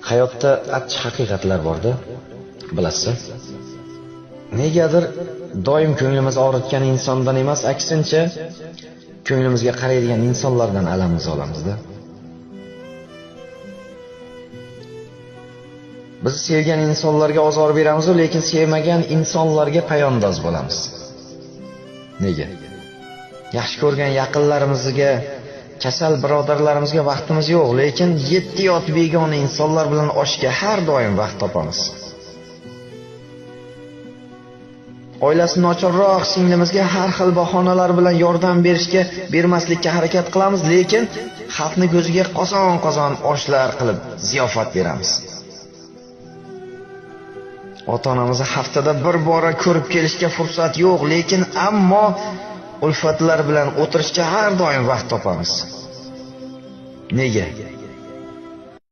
Hayotda achchiq haqiqatlar borda, bilasiz. Negadir doim ko'nglimiz og'ritgan insondan emas, aksincha ko'nglimizga qaraydigan insonlardan alamimizni olamizda. Biz sevgan insonlarga ozor beramiz, lekin sevmagan insonlarga payondoz bo'lamiz. Nega? Yaxshi ko'rgan yaqinlarimizga, kasal birodarlarimizga vaqtimiz yo'q, lekin 7 yot begona insonlar bilan oshga har doim vaqt topamiz. Oilasi nochorroq singlimizga har xil bahonalar bilan yordam bermaslikka harakat qilamiz, lekin xalqni ko'ziga qozon-qozon oshlar qilib ziyofat beramiz. Ota-onamizni haftada bir bora ko'rib kelishga fursat yo'q, lekin ammo ulfatlar bilan o'tirishga har doim vaqt topamiz. Nega?